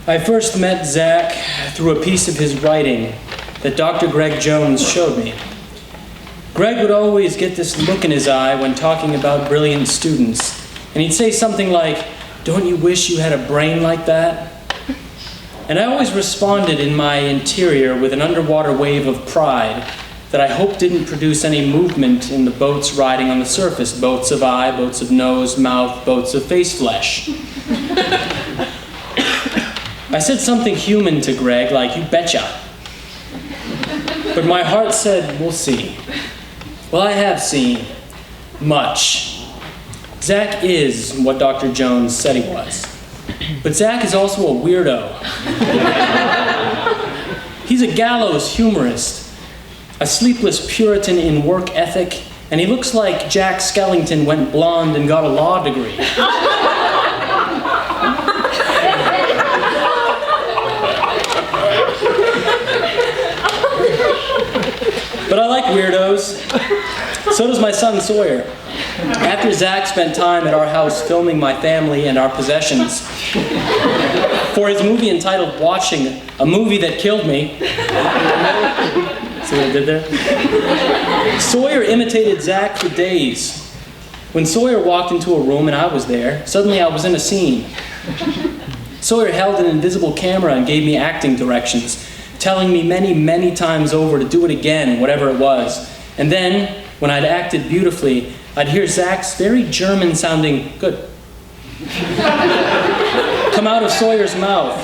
I first met Zach through a piece of his writing that Dr. Greg Jones showed me. Greg would always get this look in his eye when talking about brilliant students, and he'd say something like, "Don't you wish you had a brain like that?" And I always responded in my interior with an underwater wave of pride that I hoped didn't produce any movement in the boats riding on the surface, boats of eye, boats of nose, mouth, boats of face flesh. I said something human to Greg, like, "You betcha." But my heart said, "We'll see." Well, I have seen much. Zach is what Dr. Jones said he was. But Zach is also a weirdo. He's a gallows humorist, a sleepless Puritan in work ethic, and he looks like Jack Skellington went blonde and got a law degree. But I like weirdos. So does my son Sawyer. After Zach spent time at our house filming my family and our possessions for his movie entitled Watching, a Movie That Killed Me. See what I did there? Sawyer imitated Zach for days. When Sawyer walked into a room and I was there, suddenly I was in a scene. Sawyer held an invisible camera and gave me acting directions, telling me many, many times over to do it again, whatever it was. And then, when I'd acted beautifully, I'd hear Zach's very German-sounding "good" come out of Sawyer's mouth.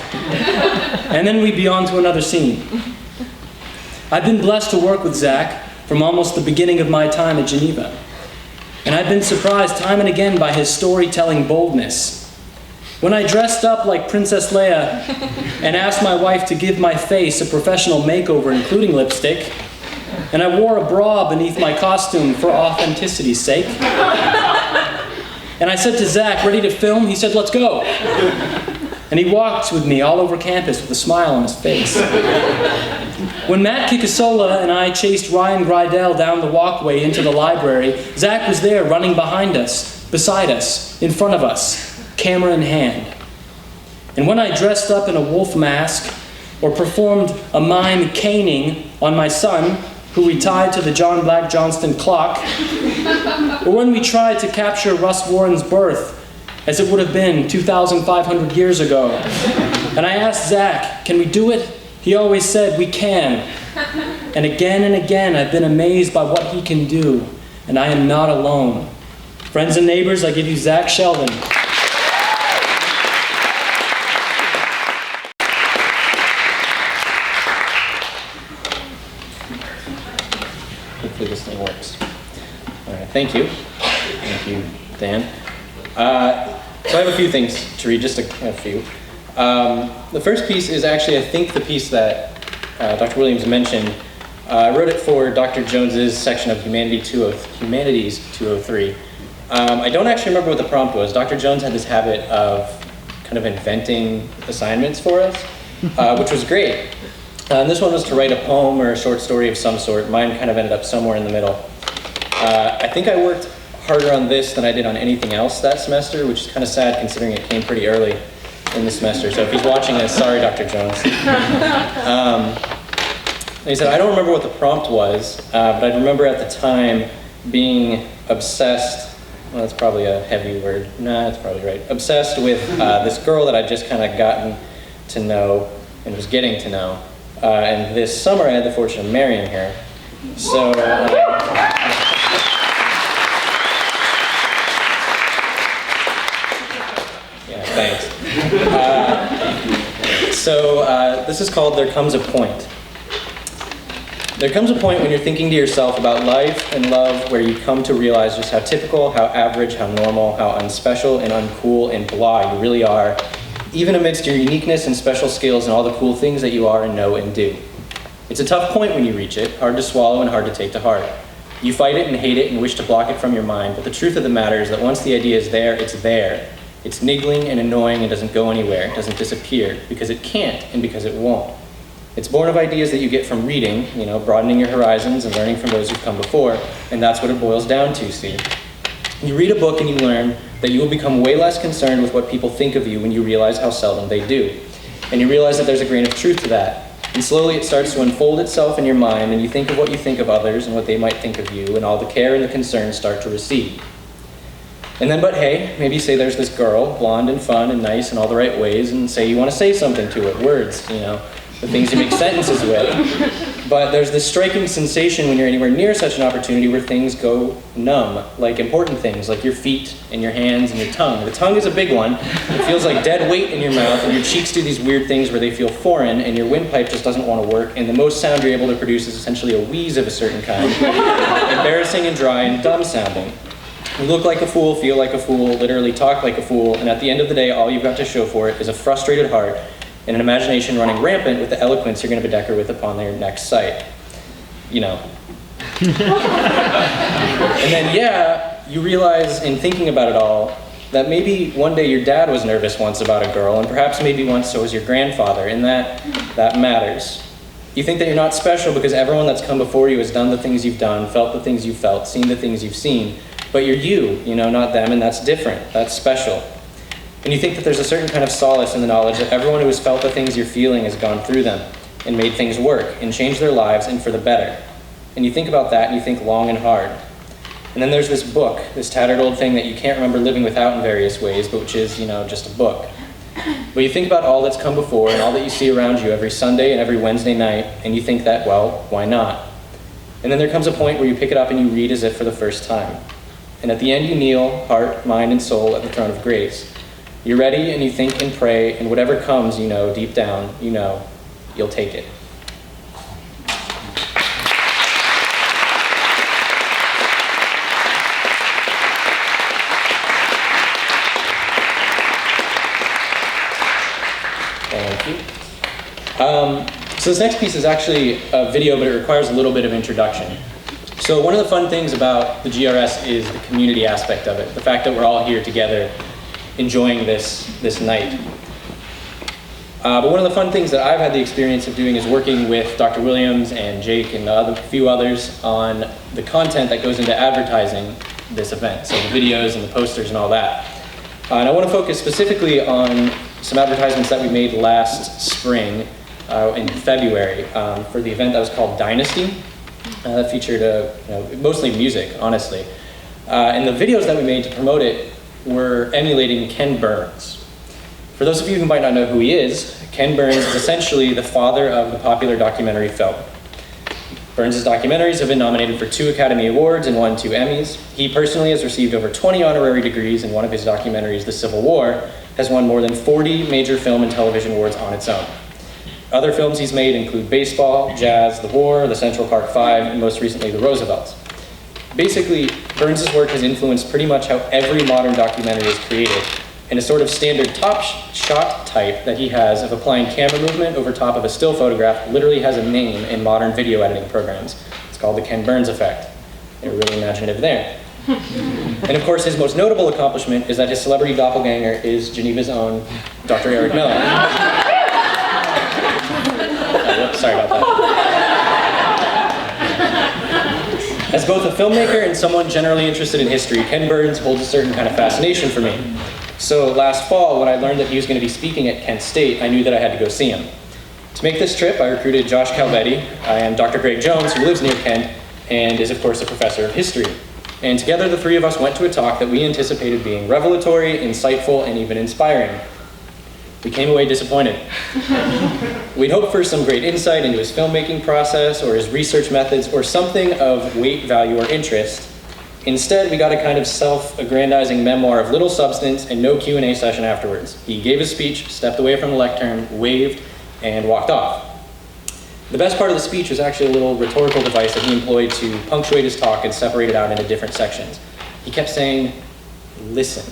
And then we'd be on to another scene. I've been blessed to work with Zach from almost the beginning of my time at Geneva. And I've been surprised time and again by his storytelling boldness. When I dressed up like Princess Leia and asked my wife to give my face a professional makeover, including lipstick, and I wore a bra beneath my costume for authenticity's sake, and I said to Zach, "Ready to film?" He said, "Let's go." And he walked with me all over campus with a smile on his face. When Matt Kikasola and I chased Ryan Grydell down the walkway into the library, Zach was there running behind us, beside us, in front of us, camera in hand. And when I dressed up in a wolf mask or performed a mime caning on my son, who we tied to the John Black Johnston clock, or when we tried to capture Russ Warren's birth as it would have been 2,500 years ago, and I asked Zach, "Can we do it?" He always said, "We can." And again, I've been amazed by what he can do, and I am not alone. Friends and neighbors, I give you Zach Sheldon. Hopefully this thing works. All right, thank you. Thank you, Dan. So I have a few things to read, just a few. The first piece is actually, I think, the piece that Dr. Williams mentioned. I wrote it for Dr. Jones's section of Humanities 203. I don't actually remember what the prompt was. Dr. Jones had this habit of kind of inventing assignments for us, which was great. And this one was to write a poem or a short story of some sort. Mine kind of ended up somewhere in the middle. I think I worked harder on this than I did on anything else that semester, which is kind of sad considering it came pretty early in the semester. So if he's watching this, sorry, Dr. Jones. He said, I don't remember what the prompt was, but I remember at the time being obsessed. Well, that's probably a heavy word. Nah, that's probably right. Obsessed with this girl that I'd just kind of gotten to know and was getting to know. And this summer I had the fortune of marrying her. So, yeah, thanks. This is called There Comes a Point. There comes a point when you're thinking to yourself about life and love where you come to realize just how typical, how average, how normal, how unspecial and uncool and blah you really are, even amidst your uniqueness and special skills and all the cool things that you are and know and do. It's a tough point when you reach it, hard to swallow and hard to take to heart. You fight it and hate it and wish to block it from your mind, but the truth of the matter is that once the idea is there, it's there. It's niggling and annoying and doesn't go anywhere, it doesn't disappear, because it can't and because it won't. It's born of ideas that you get from reading, broadening your horizons and learning from those who've come before, and that's what it boils down to, see. You read a book and you learn that you will become way less concerned with what people think of you when you realize how seldom they do. And you realize that there's a grain of truth to that. And slowly it starts to unfold itself in your mind, and you think of what you think of others and what they might think of you, and all the care and the concern start to recede. And then, but hey, maybe say there's this girl, blonde and fun and nice in all the right ways, and say you want to say something to her, words, the things you make sentences with. But there's this striking sensation when you're anywhere near such an opportunity where things go numb, like important things, like your feet and your hands and your tongue. The tongue is a big one. It feels like dead weight in your mouth, and your cheeks do these weird things where they feel foreign, and your windpipe just doesn't want to work, and the most sound you're able to produce is essentially a wheeze of a certain kind. Embarrassing and dry and dumb sounding. You look like a fool, feel like a fool, literally talk like a fool, and at the end of the day, all you've got to show for it is a frustrated heart and an imagination running rampant with the eloquence you're going to bedeck her with upon their next sight. And then, you realize in thinking about it all that maybe one day your dad was nervous once about a girl, and perhaps maybe once so was your grandfather, and that matters. You think that you're not special because everyone that's come before you has done the things you've done, felt the things you've felt, seen the things you've seen, but you're you, not them, and that's different, that's special. And you think that there's a certain kind of solace in the knowledge that everyone who has felt the things you're feeling has gone through them and made things work and changed their lives and for the better. And you think about that and you think long and hard. And then there's this book, this tattered old thing that you can't remember living without in various ways, but which is, just a book. But you think about all that's come before and all that you see around you every Sunday and every Wednesday night, and you think that, well, why not? And then there comes a point where you pick it up and you read as if for the first time. And at the end you kneel, heart, mind, and soul at the throne of grace. You're ready and you think and pray, and whatever comes, deep down, you'll take it. Thank you. So this next piece is actually a video, but it requires a little bit of introduction. So one of the fun things about the GRS is the community aspect of it, the fact that we're all here together enjoying this night. But one of the fun things that I've had the experience of doing is working with Dr. Williams and Jake and a few others on the content that goes into advertising this event, so the videos and the posters and all that. And I want to focus specifically on some advertisements that we made last spring in February for the event that was called Dynasty. That featured mostly music, honestly. And the videos that we made to promote it were emulating Ken Burns. For those of you who might not know who he is, Ken Burns is essentially the father of the popular documentary film. Burns' documentaries have been nominated for 2 Academy Awards and won 2 Emmys. He personally has received over 20 honorary degrees, and one of his documentaries, The Civil War, has won more than 40 major film and television awards on its own. Other films he's made include Baseball, Jazz, The War, The Central Park Five, and most recently, The Roosevelts. Basically, Burns' work has influenced pretty much how every modern documentary is created, in a sort of standard top shot type that he has of applying camera movement over top of a still photograph literally has a name in modern video editing programs. It's called the Ken Burns effect. They're really imaginative there. And of course, his most notable accomplishment is that his celebrity doppelganger is Geneva's own Dr. Eric Miller. Sorry about that. As both a filmmaker and someone generally interested in history, Ken Burns holds a certain kind of fascination for me. So last fall, when I learned that he was going to be speaking at Kent State, I knew that I had to go see him. To make this trip, I recruited Josh Calvetti and Dr. Greg Jones, who lives near Kent and is, of course, a professor of history. And together, the 3 of us went to a talk that we anticipated being revelatory, insightful, and even inspiring. We came away disappointed. We'd hoped for some great insight into his filmmaking process or his research methods or something of weight, value, or interest. Instead, we got a kind of self-aggrandizing memoir of little substance and no Q&A session afterwards. He gave his speech, stepped away from the lectern, waved, and walked off. The best part of the speech was actually a little rhetorical device that he employed to punctuate his talk and separate it out into different sections. He kept saying, "Listen."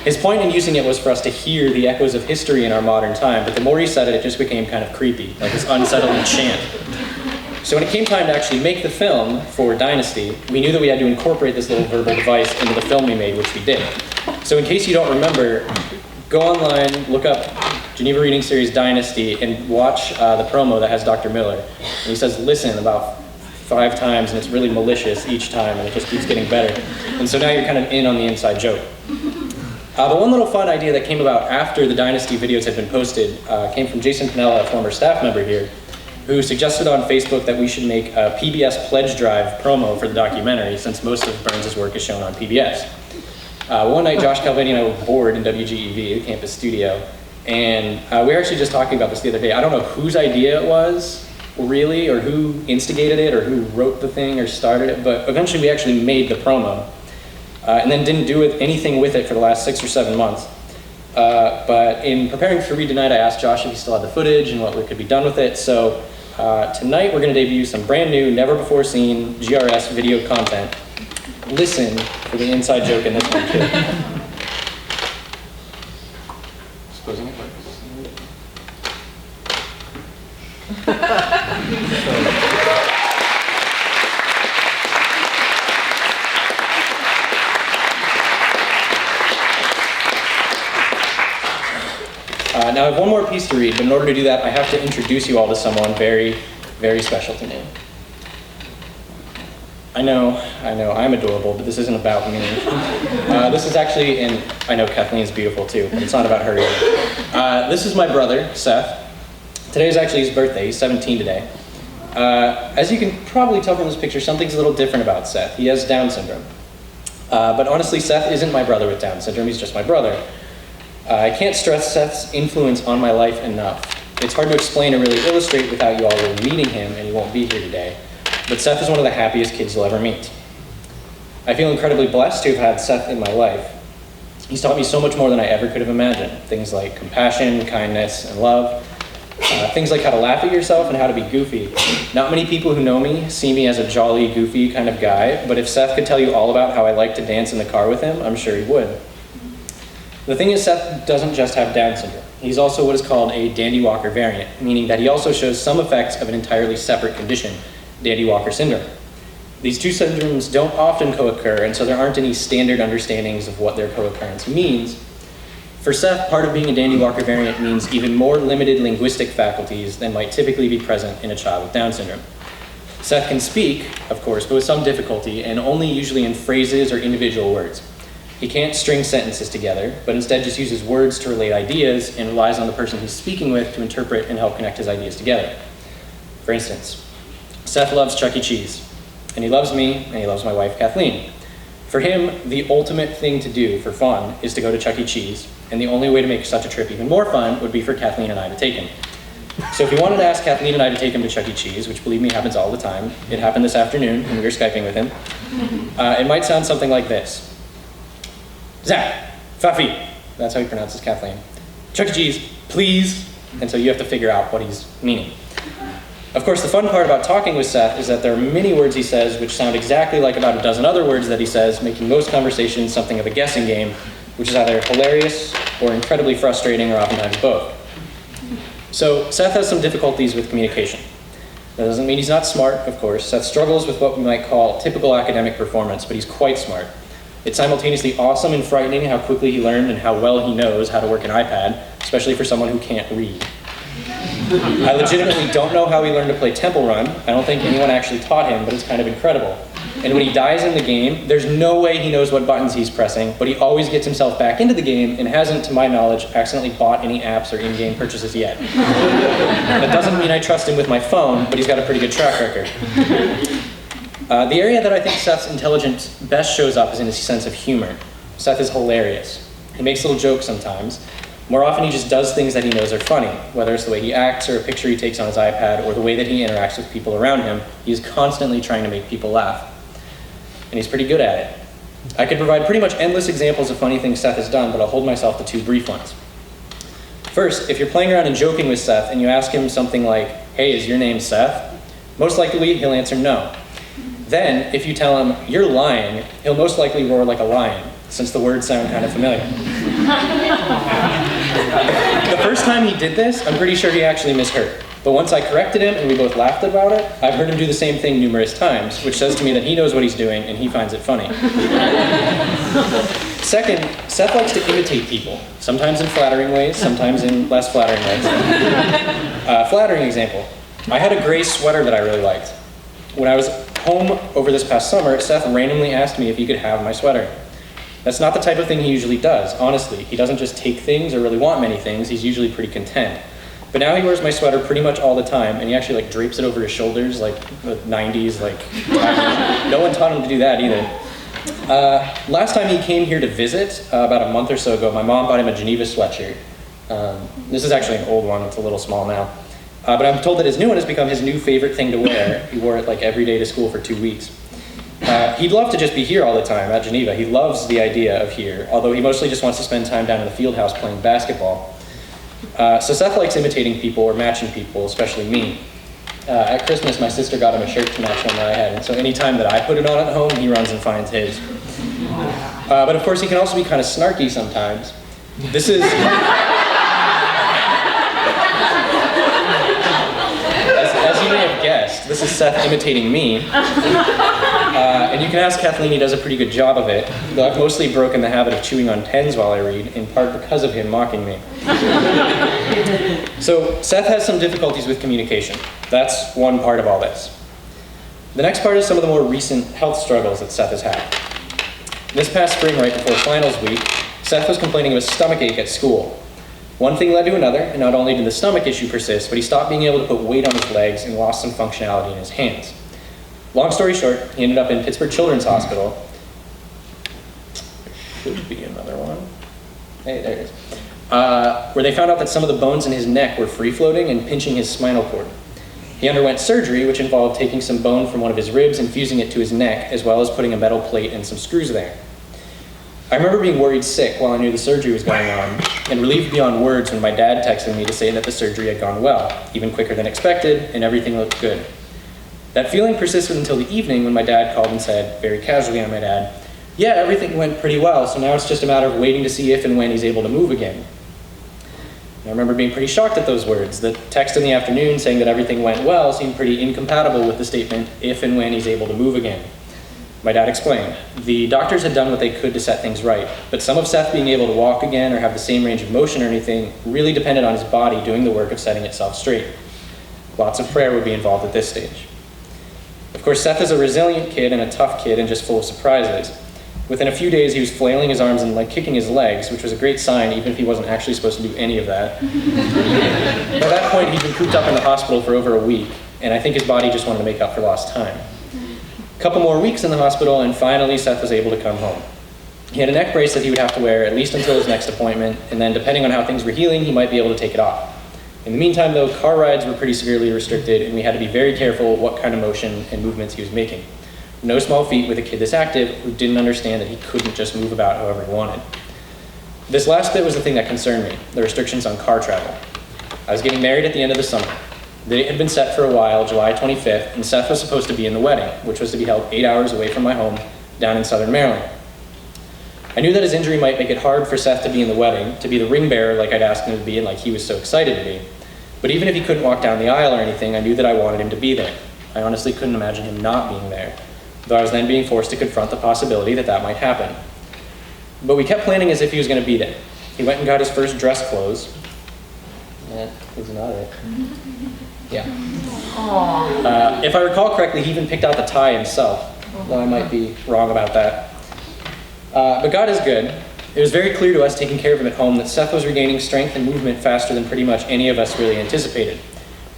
His point in using it was for us to hear the echoes of history in our modern time, but the more he said it, it just became kind of creepy, like this unsettling chant. So when it came time to actually make the film for Dynasty, we knew that we had to incorporate this little verbal device into the film we made, which we did. So in case you don't remember, go online, look up Geneva Reading Series Dynasty, and watch the promo that has Dr. Miller. And he says, "Listen," about 5 times, and it's really malicious each time, and it just keeps getting better. And so now you're kind of in on the inside joke. The one little fun idea that came about after the Dynasty videos had been posted came from Jason Pinella, a former staff member here, who suggested on Facebook that we should make a PBS pledge drive promo for the documentary, since most of Burns' work is shown on PBS. One night, Josh Calvini and I were bored in WGEV, the campus studio, and we were actually just talking about this the other day. I don't know whose idea it was, really, or who instigated it, or who wrote the thing, or started it, but eventually we actually made the promo, and then didn't do anything with it for the last 6 or 7 months. But in preparing for Read Tonight, I asked Josh if he still had the footage and what could be done with it, so tonight we're going to debut some brand new, never before seen GRS video content. Listen for the inside joke in this one too. Supposing it works. Now I have one more piece to read, but in order to do that, I have to introduce you all to someone very, very special to me. I know, I'm adorable, but this isn't about me. This is actually, and I know Kathleen is beautiful too, but it's not about her either. This is my brother, Seth. Today is actually his birthday, he's 17 today. As you can probably tell from this picture, something's a little different about Seth. He has Down syndrome. But honestly, Seth isn't my brother with Down syndrome, he's just my brother. I can't stress Seth's influence on my life enough. It's hard to explain or really illustrate without you all really meeting him, and he won't be here today. But Seth is one of the happiest kids you'll ever meet. I feel incredibly blessed to have had Seth in my life. He's taught me so much more than I ever could have imagined. Things like compassion, kindness, and love. Things like how to laugh at yourself and how to be goofy. Not many people who know me see me as a jolly, goofy kind of guy, but if Seth could tell you all about how I like to dance in the car with him, I'm sure he would. The thing is, Seth doesn't just have Down syndrome. He's also what is called a Dandy Walker variant, meaning that he also shows some effects of an entirely separate condition, Dandy Walker syndrome. These two syndromes don't often co-occur, and so there aren't any standard understandings of what their co-occurrence means. For Seth, part of being a Dandy Walker variant means even more limited linguistic faculties than might typically be present in a child with Down syndrome. Seth can speak, of course, but with some difficulty, and only usually in phrases or individual words. He can't string sentences together, but instead just uses words to relate ideas and relies on the person he's speaking with to interpret and help connect his ideas together. For instance, Seth loves Chuck E. Cheese, and he loves me, and he loves my wife, Kathleen. For him, the ultimate thing to do for fun is to go to Chuck E. Cheese, and the only way to make such a trip even more fun would be for Kathleen and I to take him. So if he wanted to ask Kathleen and I to take him to Chuck E. Cheese, which believe me happens all the time, it happened this afternoon when we were Skyping with him, it might sound something like this. Zach, Fafi, that's how he pronounces Kathleen. Chuck E. Cheese, please. And so you have to figure out what he's meaning. Of course, the fun part about talking with Seth is that there are many words he says which sound exactly like about a dozen other words that he says, making most conversations something of a guessing game, which is either hilarious or incredibly frustrating or oftentimes both. So Seth has some difficulties with communication. That doesn't mean he's not smart, of course. Seth struggles with what we might call typical academic performance, but he's quite smart. It's simultaneously awesome and frightening how quickly he learned and how well he knows how to work an iPad, especially for someone who can't read. I legitimately don't know how he learned to play Temple Run. I don't think anyone actually taught him, but it's kind of incredible. And when he dies in the game, there's no way he knows what buttons he's pressing, but he always gets himself back into the game and hasn't, to my knowledge, accidentally bought any apps or in-game purchases yet. That doesn't mean I trust him with my phone, but he's got a pretty good track record. The area that I think Seth's intelligence best shows up is in his sense of humor. Seth is hilarious. He makes little jokes sometimes. More often he just does things that he knows are funny, whether it's the way he acts or a picture he takes on his iPad or the way that he interacts with people around him. He is constantly trying to make people laugh. And he's pretty good at it. I could provide pretty much endless examples of funny things Seth has done, but I'll hold myself to two brief ones. First, if you're playing around and joking with Seth and you ask him something like, "Hey, is your name Seth?" most likely he'll answer no. Then, if you tell him, "You're lying," he'll most likely roar like a lion, since the words sound kind of familiar. The first time he did this, I'm pretty sure he actually misheard. But once I corrected him and we both laughed about it, I've heard him do the same thing numerous times, which says to me that he knows what he's doing and he finds it funny. Second, Seth likes to imitate people, sometimes in flattering ways, sometimes in less flattering ways. Flattering example. I had a gray sweater that I really liked. When I was home over this past summer, Seth randomly asked me if he could have my sweater. That's not the type of thing he usually does, honestly. He doesn't just take things or really want many things, he's usually pretty content. But now he wears my sweater pretty much all the time, and he actually like drapes it over his shoulders like the 90s, like no one taught him to do that either. Last time he came here to visit, about a month or so ago, my mom bought him a Geneva sweatshirt. This is actually an old one, it's a little small now. But I'm told that his new one has become his new favorite thing to wear. He wore it like every day to school for 2 weeks. He'd love to just be here all the time at Geneva. He loves the idea of here, although he mostly just wants to spend time down in the field house playing basketball. So Seth likes imitating people or matching people, especially me. At Christmas, my sister got him a shirt to match one that I had, and so anytime that I put it on at home, he runs and finds his. But of course, he can also be kind of snarky sometimes. This is... As you may have guessed, this is Seth imitating me. And you can ask Kathleen, he does a pretty good job of it, though I've mostly broken the habit of chewing on pens while I read, in part because of him mocking me. So Seth has some difficulties with communication. That's one part of all this. The next part is some of the more recent health struggles that Seth has had. This past spring, right before finals week, Seth was complaining of a stomach ache at school. One thing led to another, and not only did the stomach issue persist, but he stopped being able to put weight on his legs and lost some functionality in his hands. Long story short, he ended up in Pittsburgh Children's Hospital. There should be another one. Hey, there it is. Where they found out that some of the bones in his neck were free-floating and pinching his spinal cord. He underwent surgery, which involved taking some bone from one of his ribs and fusing it to his neck, as well as putting a metal plate and some screws there. I remember being worried sick while I knew the surgery was going on, and relieved beyond words when my dad texted me to say that the surgery had gone well, even quicker than expected, and everything looked good. That feeling persisted until the evening when my dad called and said, very casually I might add, yeah, everything went pretty well, so now it's just a matter of waiting to see if and when he's able to move again. I remember being pretty shocked at those words. The text in the afternoon saying that everything went well seemed pretty incompatible with the statement, if and when he's able to move again. My dad explained, the doctors had done what they could to set things right, but some of Seth being able to walk again or have the same range of motion or anything really depended on his body doing the work of setting itself straight. Lots of prayer would be involved at this stage. Of course, Seth is a resilient kid and a tough kid and just full of surprises. Within a few days, he was flailing his arms and kicking his legs, which was a great sign, even if he wasn't actually supposed to do any of that. By that point, he'd been cooped up in the hospital for over a week, and I think his body just wanted to make up for lost time. A couple more weeks in the hospital, and finally Seth was able to come home. He had a neck brace that he would have to wear at least until his next appointment, and then depending on how things were healing, he might be able to take it off. In the meantime, though, car rides were pretty severely restricted, and we had to be very careful what kind of motion and movements he was making. No small feat with a kid this active who didn't understand that he couldn't just move about however he wanted. This last bit was the thing that concerned me, the restrictions on car travel. I was getting married at the end of the summer. The date had been set for a while, July 25th, and Seth was supposed to be in the wedding, which was to be held 8 hours away from my home down in southern Maryland. I knew that his injury might make it hard for Seth to be in the wedding, to be the ring bearer like I'd asked him to be and like he was so excited to be. But even if he couldn't walk down the aisle or anything, I knew that I wanted him to be there. I honestly couldn't imagine him not being there, though I was then being forced to confront the possibility that that might happen. But we kept planning as if he was going to be there. He went and got his first dress clothes. That is not it. Yeah. If I recall correctly, he even picked out the tie himself, though I might be wrong about that. But God is good. It was very clear to us taking care of him at home that Seth was regaining strength and movement faster than pretty much any of us really anticipated.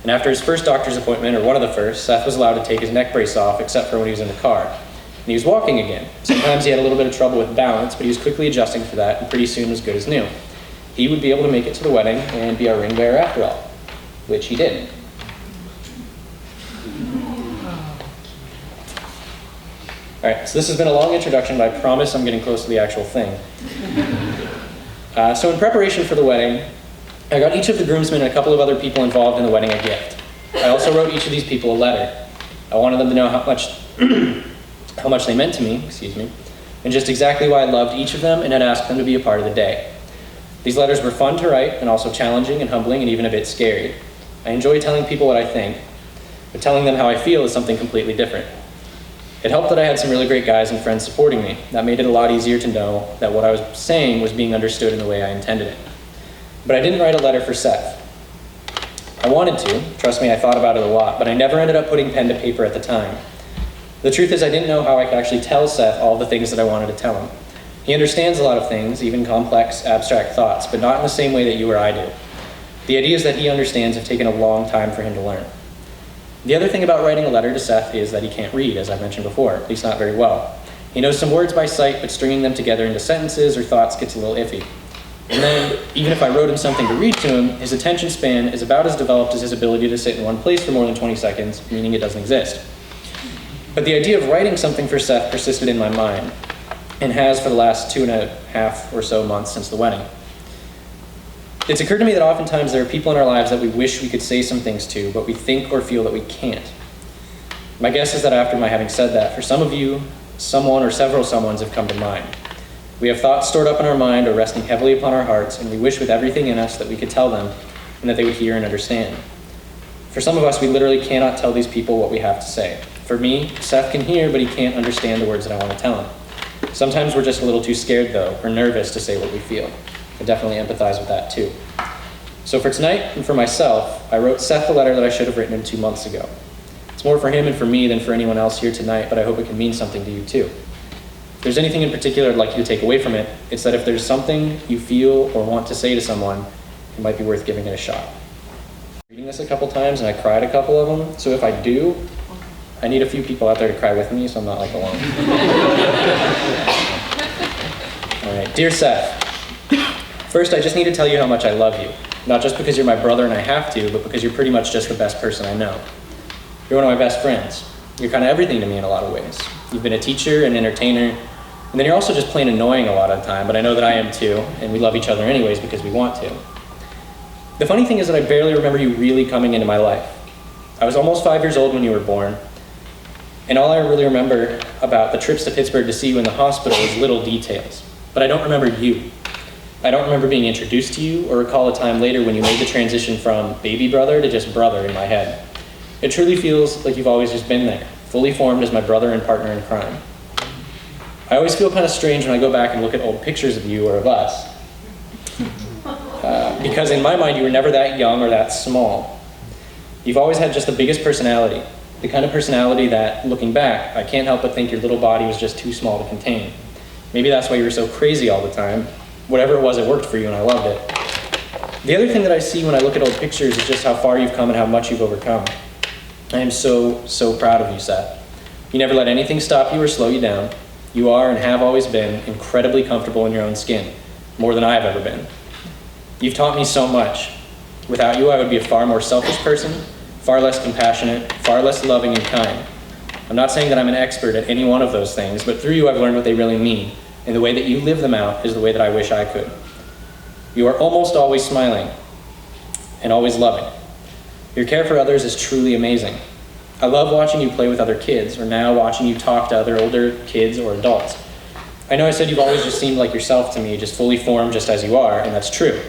And after his first doctor's appointment, or one of the first, Seth was allowed to take his neck brace off, except for when he was in the car. And he was walking again. Sometimes he had a little bit of trouble with balance, but he was quickly adjusting for that, and pretty soon was good as new. He would be able to make it to the wedding and be our ring bearer after all, which he did. All right, so this has been a long introduction, but I promise I'm getting close to the actual thing. So in preparation for the wedding, I got each of the groomsmen and a couple of other people involved in the wedding a gift. I also wrote each of these people a letter. I wanted them to know how much they meant to me, and just exactly why I loved each of them and had asked them to be a part of the day. These letters were fun to write and also challenging and humbling and even a bit scary. I enjoy telling people what I think, but telling them how I feel is something completely different. It helped that I had some really great guys and friends supporting me. That made it a lot easier to know that what I was saying was being understood in the way I intended it. But I didn't write a letter for Seth. I wanted to, trust me, I thought about it a lot, but I never ended up putting pen to paper at the time. The truth is I didn't know how I could actually tell Seth all the things that I wanted to tell him. He understands a lot of things, even complex, abstract thoughts, but not in the same way that you or I do. The ideas that he understands have taken a long time for him to learn. The other thing about writing a letter to Seth is that he can't read, as I mentioned before, at least not very well. He knows some words by sight, but stringing them together into sentences or thoughts gets a little iffy. And then, even if I wrote him something to read to him, his attention span is about as developed as his ability to sit in one place for more than 20 seconds, meaning it doesn't exist. But the idea of writing something for Seth persisted in my mind, and has for the last 2.5 or so months since the wedding. It's occurred to me that oftentimes there are people in our lives that we wish we could say some things to, but we think or feel that we can't. My guess is that after my having said that, for some of you, someone or several someones have come to mind. We have thoughts stored up in our mind or resting heavily upon our hearts, and we wish with everything in us that we could tell them and that they would hear and understand. For some of us, we literally cannot tell these people what we have to say. For me, Seth can hear, but he can't understand the words that I want to tell him. Sometimes we're just a little too scared, though, or nervous to say what we feel. I definitely empathize with that, too. So for tonight, and for myself, I wrote Seth the letter that I should have written him 2 months ago. It's more for him and for me than for anyone else here tonight, but I hope it can mean something to you, too. If there's anything in particular I'd like you to take away from it, it's that if there's something you feel or want to say to someone, it might be worth giving it a shot. Reading this a couple times, and I cried a couple of them, so if I do, I need a few people out there to cry with me, so I'm not like alone. All right, dear Seth, first I just need to tell you how much I love you. Not just because you're my brother and I have to, but because you're pretty much just the best person I know. You're one of my best friends. You're kind of everything to me in a lot of ways. You've been a teacher, an entertainer, and then you're also just plain annoying a lot of the time, but I know that I am too, and we love each other anyways because we want to. The funny thing is that I barely remember you really coming into my life. I was almost 5 years old when you were born, and all I really remember about the trips to Pittsburgh to see you in the hospital is little details. But I don't remember you. I don't remember being introduced to you or recall a time later when you made the transition from baby brother to just brother in my head. It truly feels like you've always just been there, fully formed as my brother and partner in crime. I always feel kind of strange when I go back and look at old pictures of you or of us. Because in my mind, you were never that young or that small. You've always had just the biggest personality. The kind of personality that, looking back, I can't help but think your little body was just too small to contain. Maybe that's why you were so crazy all the time. Whatever it was, it worked for you and I loved it. The other thing that I see when I look at old pictures is just how far you've come and how much you've overcome. I am so, so proud of you, Seth. You never let anything stop you or slow you down. You are and have always been incredibly comfortable in your own skin, more than I have ever been. You've taught me so much. Without you, I would be a far more selfish person, far less compassionate, far less loving and kind. I'm not saying that I'm an expert at any one of those things, but through you I've learned what they really mean, and the way that you live them out is the way that I wish I could. You are almost always smiling and always loving. Your care for others is truly amazing. I love watching you play with other kids, or now watching you talk to other older kids or adults. I know I said you've always just seemed like yourself to me, just fully formed just as you are, and that's true.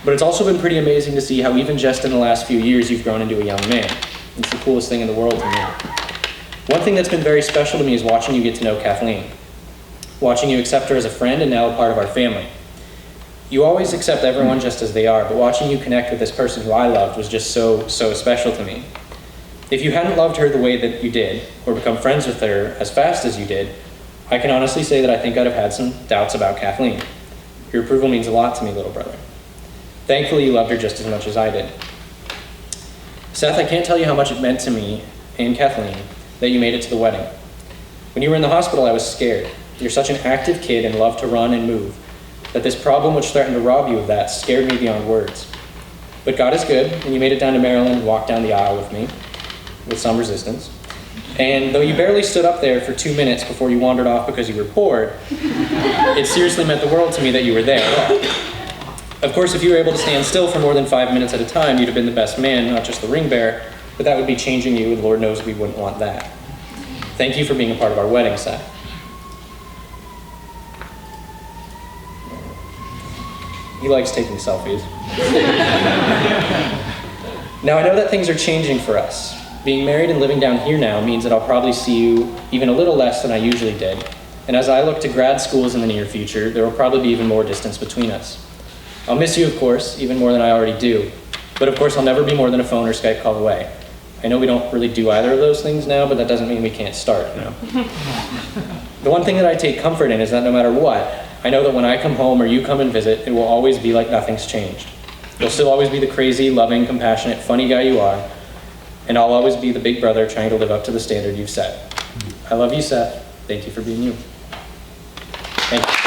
But it's also been pretty amazing to see how even just in the last few years you've grown into a young man. It's the coolest thing in the world to me. One thing that's been very special to me is watching you get to know Kathleen. Watching you accept her as a friend and now a part of our family. You always accept everyone just as they are, but watching you connect with this person who I loved was just so, so special to me. If you hadn't loved her the way that you did, or become friends with her as fast as you did, I can honestly say that I think I'd have had some doubts about Kathleen. Your approval means a lot to me, little brother. Thankfully, you loved her just as much as I did. Seth, I can't tell you how much it meant to me and Kathleen that you made it to the wedding. When you were in the hospital, I was scared. You're such an active kid and love to run and move, that this problem which threatened to rob you of that scared me beyond words. But God is good, and you made it down to Maryland and walked down the aisle with me, with some resistance. And though you barely stood up there for 2 minutes before you wandered off because you were bored, it seriously meant the world to me that you were there. Of course, if you were able to stand still for more than 5 minutes at a time, you'd have been the best man, not just the ring bearer, but that would be changing you, and Lord knows we wouldn't want that. Thank you for being a part of our wedding, Seth. He likes taking selfies. Now, I know that things are changing for us. Being married and living down here now means that I'll probably see you even a little less than I usually did. And as I look to grad schools in the near future, there will probably be even more distance between us. I'll miss you, of course, even more than I already do. But of course, I'll never be more than a phone or Skype call away. I know we don't really do either of those things now, but that doesn't mean we can't start, you know? The one thing that I take comfort in is that no matter what, I know that when I come home or you come and visit, it will always be like nothing's changed. You'll still always be the crazy, loving, compassionate, funny guy you are, and I'll always be the big brother trying to live up to the standard you've set. I love you, Seth. Thank you for being you. Thank you.